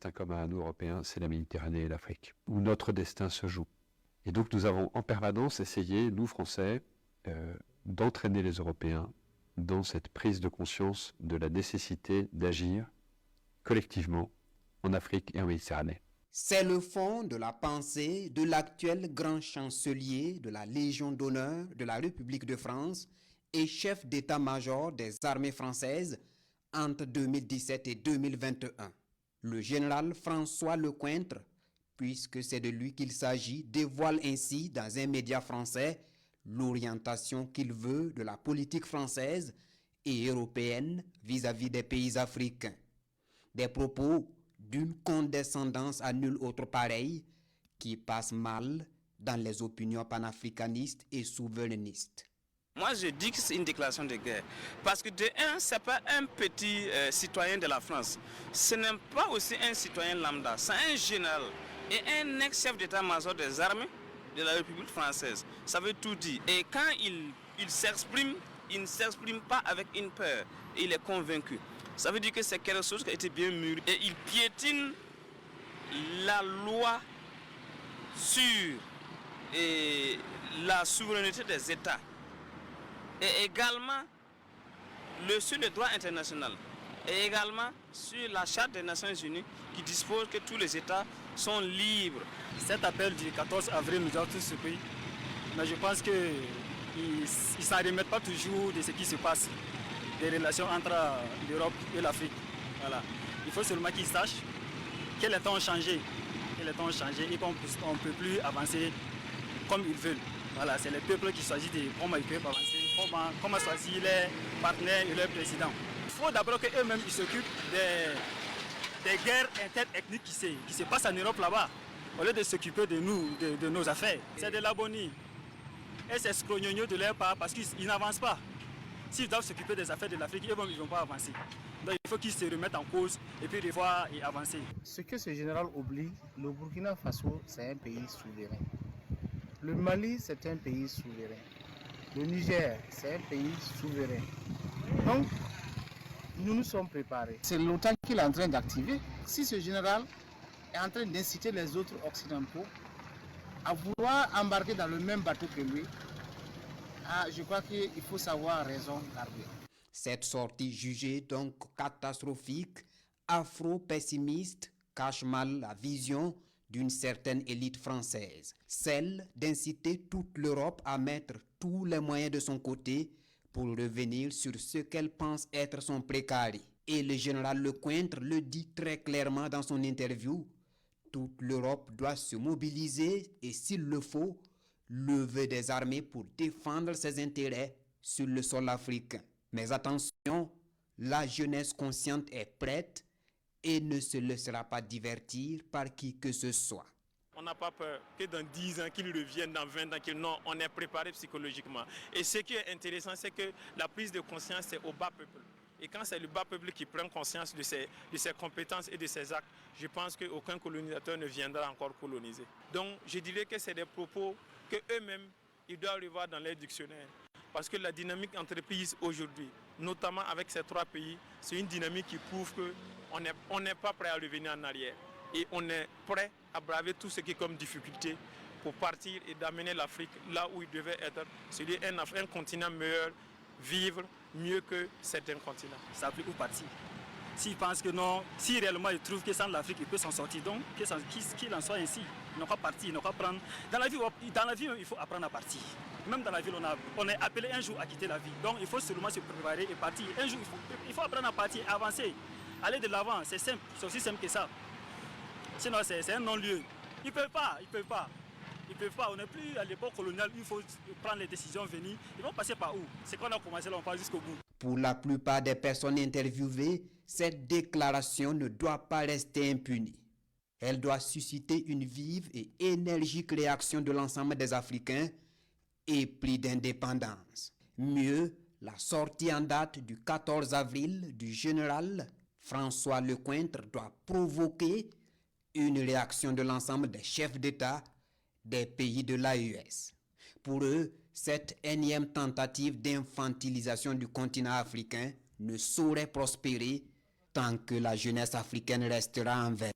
destin commun à nous, Européens, c'est la Méditerranée et l'Afrique, où notre destin se joue. Et donc nous avons en permanence essayé, nous Français, d'entraîner les Européens dans cette prise de conscience de la nécessité d'agir collectivement en Afrique et en Méditerranée. C'est le fond de la pensée de l'actuel grand chancelier de la Légion d'honneur de la République de France et chef d'état-major des armées françaises entre 2017 et 2021. Le général François Lecointre, puisque c'est de lui qu'il s'agit, dévoile ainsi dans un média français l'orientation qu'il veut de la politique française et européenne vis-à-vis des pays africains. Des propos d'une condescendance à nul autre pareil qui passe mal dans les opinions panafricanistes et souverainistes. Moi, je dis que c'est une déclaration de guerre. Parce que de un, ce n'est pas un petit citoyen de la France. Ce n'est pas aussi un citoyen lambda. C'est un général et un ex-chef d'état-major des armées de la République française. Ça veut tout dire. Et quand il s'exprime, il ne s'exprime pas avec une peur. Il est convaincu. Ça veut dire que c'est quelque chose qui a été bien mûri. Et il piétine la loi sur la souveraineté des États. Et également sur le droit international. Et également sur la charte des Nations Unies qui dispose que tous les États sont libres. Cet appel du 14 avril nous a tous surpris. Mais je pense qu'ils ne s'en remettent pas toujours de ce qui se passe, des relations entre l'Europe et l'Afrique. Voilà. Il faut seulement qu'ils sachent que les temps ont changé. Et qu'on ne peut plus avancer comme ils veulent. Voilà, c'est les peuples qui choisissent comment ils peuvent avancer, comment choisir les partenaires et leurs présidents. Il faut d'abord qu'eux-mêmes s'occupent des guerres interethniques qui se passent en Europe là-bas, au lieu de s'occuper de nous, de nos affaires. C'est de l'abonie. Et c'est scrognogno de leur part parce qu'ils n'avancent pas. S'ils doivent s'occuper des affaires de l'Afrique, eux-mêmes ils ne vont pas avancer. Donc il faut qu'ils se remettent en cause et puis revoir et avancer. Ce que ce général oublie, le Burkina Faso, c'est un pays souverain. Le Mali, c'est un pays souverain. Le Niger, c'est un pays souverain. Donc, nous nous sommes préparés. C'est l'OTAN qu'il est en train d'activer. Si ce général est en train d'inciter les autres occidentaux à vouloir embarquer dans le même bateau que lui, je crois qu'il faut savoir raison garder. Cette sortie jugée donc catastrophique, afro-pessimiste, cache mal la vision d'une certaine élite française, celle d'inciter toute l'Europe à mettre tous les moyens de son côté pour revenir sur ce qu'elle pense être son précaré. Et le général Lecointre le dit très clairement dans son interview, toute l'Europe doit se mobiliser et s'il le faut, lever des armées pour défendre ses intérêts sur le sol africain. Mais attention, la jeunesse consciente est prête et ne se laissera pas divertir par qui que ce soit. On n'a pas peur que dans 10 ans, qu'ils reviennent, dans 20 ans, non, on est préparé psychologiquement. Et ce qui est intéressant, c'est que la prise de conscience, c'est au bas peuple. Et quand c'est le bas peuple qui prend conscience de ses compétences et de ses actes, je pense qu'aucun colonisateur ne viendra encore coloniser. Donc je dirais que c'est des propos qu'eux-mêmes, ils doivent revoir dans leur dictionnaire. Parce que la dynamique entreprise aujourd'hui, notamment avec ces 3 pays, c'est une dynamique qui prouve qu'on n'est pas prêt à revenir en arrière. Et on est prêt à braver tout ce qui est comme difficulté pour partir et d'amener l'Afrique là où il devait être, c'est-à-dire un continent meilleur, vivre mieux que certains continents. Ça a pris où partir. S'ils pensent que non, si réellement ils trouvent que sans l'Afrique, ils peuvent s'en sortir, donc qu'il en soit ainsi. Ils n'ont pas parti, ils n'ont pas prendre. Dans la vie, il faut apprendre à partir. Même dans la ville, on est appelé un jour à quitter la vie. Donc il faut seulement se préparer et partir. Un jour, il faut apprendre à partir, avancer, aller de l'avant. C'est simple, c'est aussi simple que ça. Sinon, c'est un non-lieu. Ils ne peuvent pas. On n'est plus à l'époque coloniale où il faut prendre les décisions, venir. Ils vont passer par où? C'est qu'on a commencé là, on passe jusqu'au bout. Pour la plupart des personnes interviewées, cette déclaration ne doit pas rester impunie. Elle doit susciter une vive et énergique réaction de l'ensemble des Africains épris d'indépendance. Mieux, la sortie en date du 14 avril du général François Lecointre doit provoquer une réaction de l'ensemble des chefs d'État des pays de l'AES. Pour eux, cette énième tentative d'infantilisation du continent africain ne saurait prospérer tant que la jeunesse africaine restera en veille.